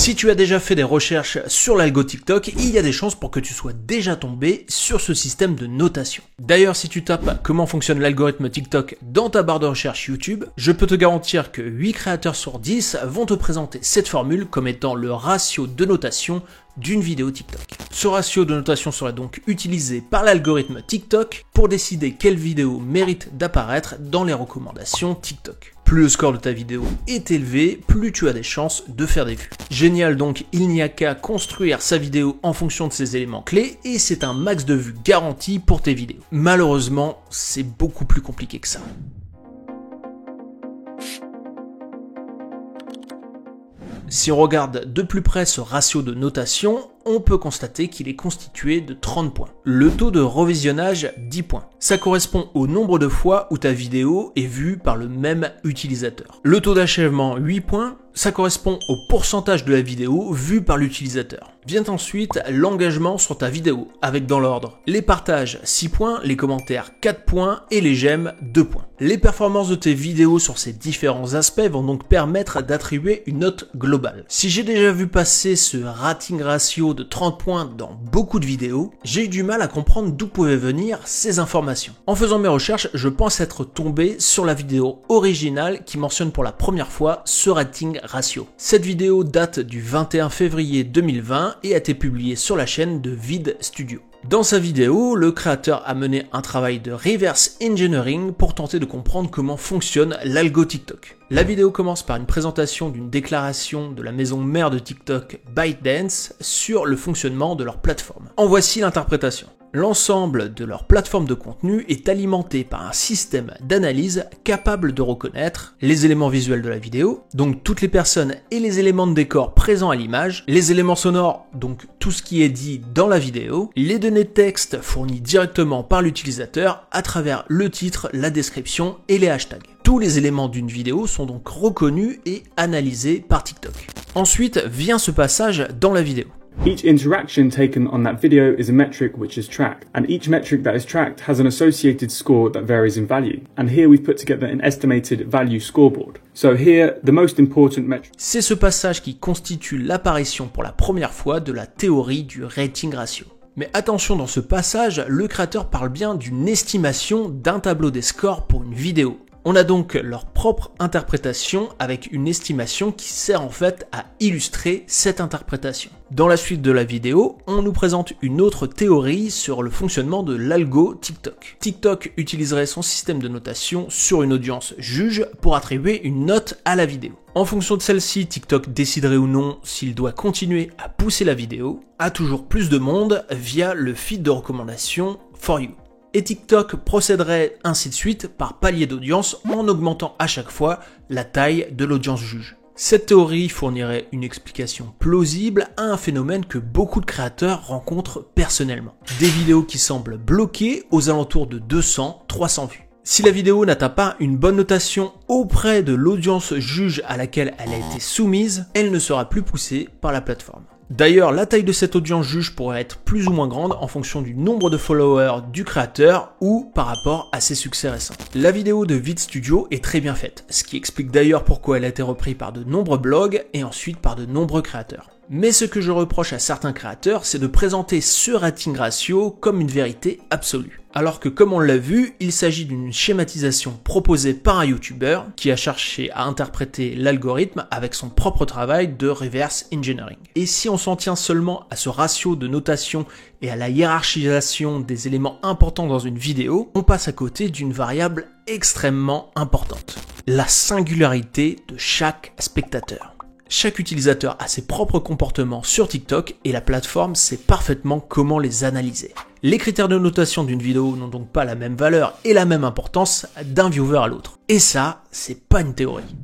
Si tu as déjà fait des recherches sur l'algo TikTok, il y a des chances pour que tu sois déjà tombé sur ce système de notation. D'ailleurs, si tu tapes comment fonctionne l'algorithme TikTok dans ta barre de recherche YouTube, je peux te garantir que 8 créateurs sur 10 vont te présenter cette formule comme étant le ratio de notation d'une vidéo TikTok. Ce ratio de notation sera donc utilisé par l'algorithme TikTok pour décider quelle vidéo mérite d'apparaître dans les recommandations TikTok. Plus le score de ta vidéo est élevé, plus tu as des chances de faire des vues. Génial, donc il n'y a qu'à construire sa vidéo en fonction de ces éléments clés et c'est un max de vues garanti pour tes vidéos. Malheureusement, c'est beaucoup plus compliqué que ça. Si on regarde de plus près ce ratio de notation, on peut constater qu'il est constitué de 30 points. Le taux de revisionnage, 10 points. Ça correspond au nombre de fois où ta vidéo est vue par le même utilisateur. Le taux d'achèvement, 8 points. Ça correspond au pourcentage de la vidéo vue par l'utilisateur. Vient ensuite l'engagement sur ta vidéo, avec dans l'ordre les partages 6 points, les commentaires 4 points et les j'aime 2 points. Les performances de tes vidéos sur ces différents aspects vont donc permettre d'attribuer une note globale. Si j'ai déjà vu passer ce rating ratio de 30 points dans beaucoup de vidéos, j'ai eu du mal à comprendre d'où pouvaient venir ces informations. En faisant mes recherches, je pense être tombé sur la vidéo originale qui mentionne pour la première fois ce rating ratio. Cette vidéo date du 21 février 2020 et a été publiée sur la chaîne de Vid Studio. Dans sa vidéo, le créateur a mené un travail de reverse engineering pour tenter de comprendre comment fonctionne l'algo TikTok. La vidéo commence par une présentation d'une déclaration de la maison mère de TikTok, ByteDance, sur le fonctionnement de leur plateforme. En voici l'interprétation. L'ensemble de leur plateforme de contenu est alimenté par un système d'analyse capable de reconnaître les éléments visuels de la vidéo, donc toutes les personnes et les éléments de décor présents à l'image, les éléments sonores, donc tout ce qui est dit dans la vidéo, les données de texte fournies directement par l'utilisateur à travers le titre, la description et les hashtags. Tous les éléments d'une vidéo sont donc reconnus et analysés par TikTok. Ensuite vient ce passage dans la vidéo. Each interaction taken on that video is a metric which is tracked, and each metric that is tracked has an associated score that varies in value. And here we've put together an estimated value scoreboard. So here, the most important metric. C'est ce passage qui constitue l'apparition pour la première fois de la théorie du rating ratio. Mais attention, dans ce passage, le créateur parle bien d'une estimation d'un tableau des scores pour une vidéo. On a donc leur propre interprétation avec une estimation qui sert en fait à illustrer cette interprétation. Dans la suite de la vidéo, on nous présente une autre théorie sur le fonctionnement de l'algo TikTok. TikTok utiliserait son système de notation sur une audience juge pour attribuer une note à la vidéo. En fonction de celle-ci, TikTok déciderait ou non s'il doit continuer à pousser la vidéo à toujours plus de monde via le feed de recommandation For You. Et TikTok procéderait ainsi de suite par palier d'audience en augmentant à chaque fois la taille de l'audience juge. Cette théorie fournirait une explication plausible à un phénomène que beaucoup de créateurs rencontrent personnellement. Des vidéos qui semblent bloquées aux alentours de 200-300 vues. Si la vidéo n'atteint pas une bonne notation auprès de l'audience juge à laquelle elle a été soumise, elle ne sera plus poussée par la plateforme. D'ailleurs, la taille de cette audience juge pourrait être plus ou moins grande en fonction du nombre de followers du créateur ou par rapport à ses succès récents. La vidéo de Vid Studio est très bien faite, ce qui explique d'ailleurs pourquoi elle a été reprise par de nombreux blogs et ensuite par de nombreux créateurs. Mais ce que je reproche à certains créateurs, c'est de présenter ce rating ratio comme une vérité absolue. Alors que comme on l'a vu, il s'agit d'une schématisation proposée par un YouTuber qui a cherché à interpréter l'algorithme avec son propre travail de reverse engineering. Et si on s'en tient seulement à ce ratio de notation et à la hiérarchisation des éléments importants dans une vidéo, on passe à côté d'une variable extrêmement importante. La singularité de chaque spectateur. Chaque utilisateur a ses propres comportements sur TikTok et la plateforme sait parfaitement comment les analyser. Les critères de notation d'une vidéo n'ont donc pas la même valeur et la même importance d'un viewer à l'autre. Et ça, c'est pas une théorie.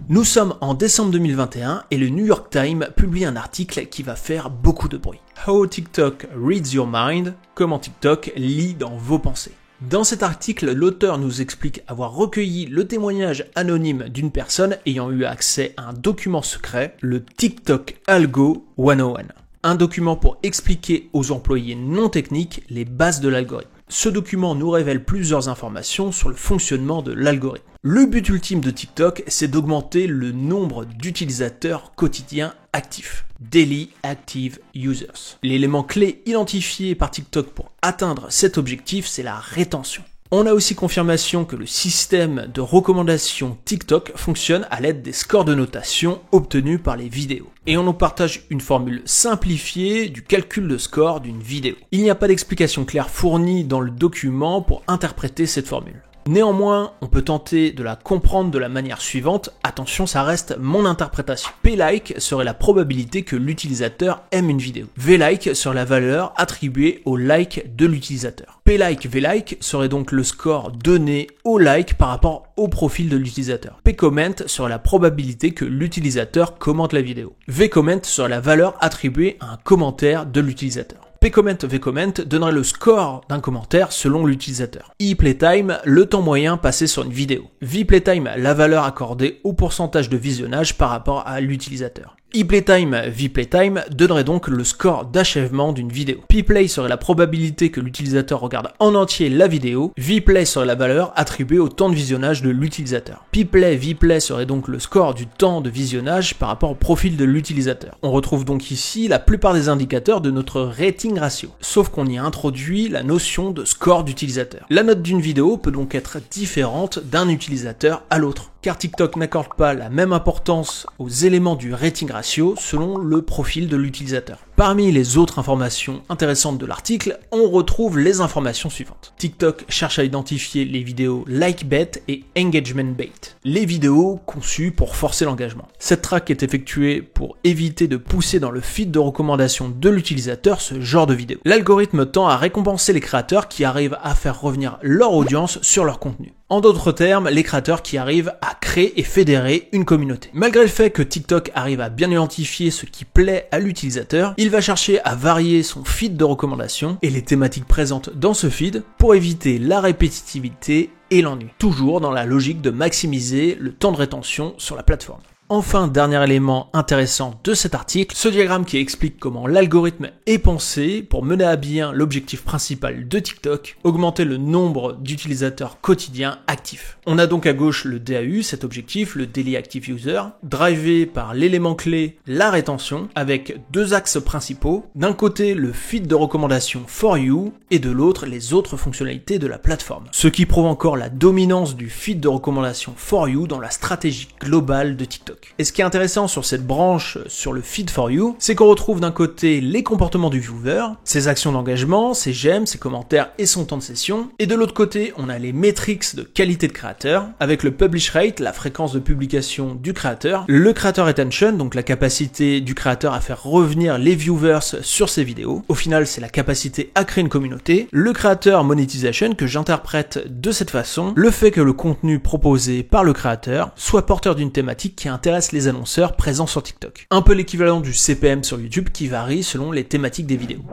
Nous sommes en décembre 2021 et le New York Times publie un article qui va faire beaucoup de bruit. How TikTok reads your mind, comment TikTok lit dans vos pensées. Dans cet article, l'auteur nous explique avoir recueilli le témoignage anonyme d'une personne ayant eu accès à un document secret, le TikTok Algo 101. Un document pour expliquer aux employés non techniques les bases de l'algorithme. Ce document nous révèle plusieurs informations sur le fonctionnement de l'algorithme. Le but ultime de TikTok, c'est d'augmenter le nombre d'utilisateurs quotidiens actifs. Daily Active Users. L'élément clé identifié par TikTok pour atteindre cet objectif, c'est la rétention. On a aussi confirmation que le système de recommandation TikTok fonctionne à l'aide des scores de notation obtenus par les vidéos. Et on nous partage une formule simplifiée du calcul de score d'une vidéo. Il n'y a pas d'explication claire fournie dans le document pour interpréter cette formule. Néanmoins, on peut tenter de la comprendre de la manière suivante. Attention, ça reste mon interprétation. P-like serait la probabilité que l'utilisateur aime une vidéo. V-like serait la valeur attribuée au like de l'utilisateur. P-like, V-like serait donc le score donné au like par rapport au profil de l'utilisateur. P-comment serait la probabilité que l'utilisateur commente la vidéo. V-comment serait la valeur attribuée à un commentaire de l'utilisateur. P-comment, V-comment donnerait le score d'un commentaire selon l'utilisateur. E-playtime, le temps moyen passé sur une vidéo. V-playtime, la valeur accordée au pourcentage de visionnage par rapport à l'utilisateur. E-playtime, V-playtime donnerait donc le score d'achèvement d'une vidéo. P-play serait la probabilité que l'utilisateur regarde en entier la vidéo. V-play serait la valeur attribuée au temps de visionnage de l'utilisateur. P-play, V-play serait donc le score du temps de visionnage par rapport au profil de l'utilisateur. On retrouve donc ici la plupart des indicateurs de notre rating ratio, sauf qu'on y a introduit la notion de score d'utilisateur. La note d'une vidéo peut donc être différente d'un utilisateur à l'autre, car TikTok n'accorde pas la même importance aux éléments du rating ratio selon le profil de l'utilisateur. Parmi les autres informations intéressantes de l'article, on retrouve les informations suivantes. TikTok cherche à identifier les vidéos like bet et engagement bait, les vidéos conçues pour forcer l'engagement. Cette track est effectuée pour éviter de pousser dans le feed de recommandation de l'utilisateur ce genre de vidéo. L'algorithme tend à récompenser les créateurs qui arrivent à faire revenir leur audience sur leur contenu. En d'autres termes, les créateurs qui arrivent à créer et fédérer une communauté. Malgré le fait que TikTok arrive à bien identifier ce qui plaît à l'utilisateur, il va chercher à varier son feed de recommandations et les thématiques présentes dans ce feed pour éviter la répétitivité et l'ennui. Toujours dans la logique de maximiser le temps de rétention sur la plateforme. Enfin, dernier élément intéressant de cet article, ce diagramme qui explique comment l'algorithme est pensé pour mener à bien l'objectif principal de TikTok, augmenter le nombre d'utilisateurs quotidiens actifs. On a donc à gauche le DAU, cet objectif, le Daily Active User, drivé par l'élément clé, la rétention, avec deux axes principaux. D'un côté, le feed de recommandation For You, et de l'autre, les autres fonctionnalités de la plateforme. Ce qui prouve encore la dominance du feed de recommandation For You dans la stratégie globale de TikTok. Et ce qui est intéressant sur cette branche, sur le feed For You, c'est qu'on retrouve d'un côté les comportements du viewer, ses actions d'engagement, ses j'aime, ses commentaires et son temps de session, et de l'autre côté, on a les métriques de qualité de créateur, avec le publish rate, la fréquence de publication du créateur, le creator retention, donc la capacité du créateur à faire revenir les viewers sur ses vidéos. Au final, c'est la capacité à créer une communauté, le creator monetization, que j'interprète de cette façon, le fait que le contenu proposé par le créateur soit porteur d'une thématique qui intéresse les annonceurs présents sur TikTok. Un peu l'équivalent du CPM sur YouTube qui varie selon les thématiques des vidéos.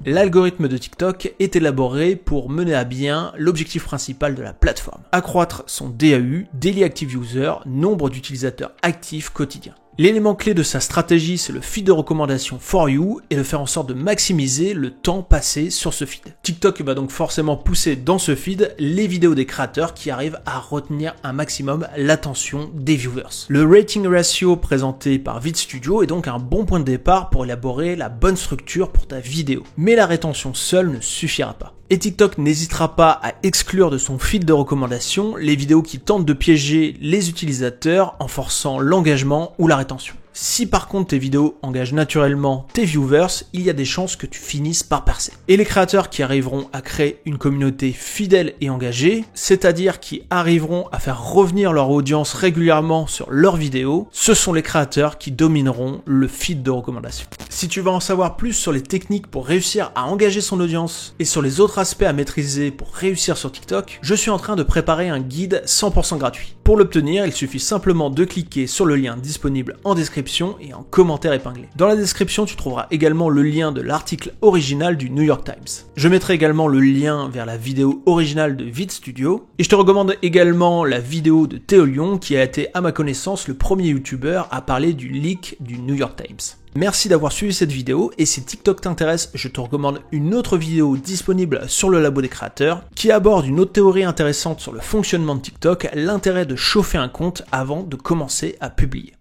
L'algorithme de TikTok est élaboré pour mener à bien l'objectif principal de la plateforme. Accroître son DAU, Daily Active User, nombre d'utilisateurs actifs quotidiens. L'élément clé de sa stratégie, c'est le feed de recommandation For You et de faire en sorte de maximiser le temps passé sur ce feed. TikTok va donc forcément pousser dans ce feed les vidéos des créateurs qui arrivent à retenir un maximum l'attention des viewers. Le rating ratio présenté par VidStudio est donc un bon point de départ pour élaborer la bonne structure pour ta vidéo. Mais la rétention seule ne suffira pas. Et TikTok n'hésitera pas à exclure de son feed de recommandation les vidéos qui tentent de piéger les utilisateurs en forçant l'engagement ou la rétention. Si par contre tes vidéos engagent naturellement tes viewers, il y a des chances que tu finisses par percer. Et les créateurs qui arriveront à créer une communauté fidèle et engagée, c'est-à-dire qui arriveront à faire revenir leur audience régulièrement sur leurs vidéos, ce sont les créateurs qui domineront le feed de recommandation. Si tu veux en savoir plus sur les techniques pour réussir à engager son audience et sur les autres aspects à maîtriser pour réussir sur TikTok, je suis en train de préparer un guide 100% gratuit. Pour l'obtenir, il suffit simplement de cliquer sur le lien disponible en description et en commentaire épinglé. Dans la description, tu trouveras également le lien de l'article original du New York Times. Je mettrai également le lien vers la vidéo originale de VidStudio et je te recommande également la vidéo de Théo Lyon qui a été à ma connaissance le premier youtubeur à parler du leak du New York Times. Merci d'avoir suivi cette vidéo et si TikTok t'intéresse, je te recommande une autre vidéo disponible sur le Labo des créateurs qui aborde une autre théorie intéressante sur le fonctionnement de TikTok, l'intérêt de chauffer un compte avant de commencer à publier.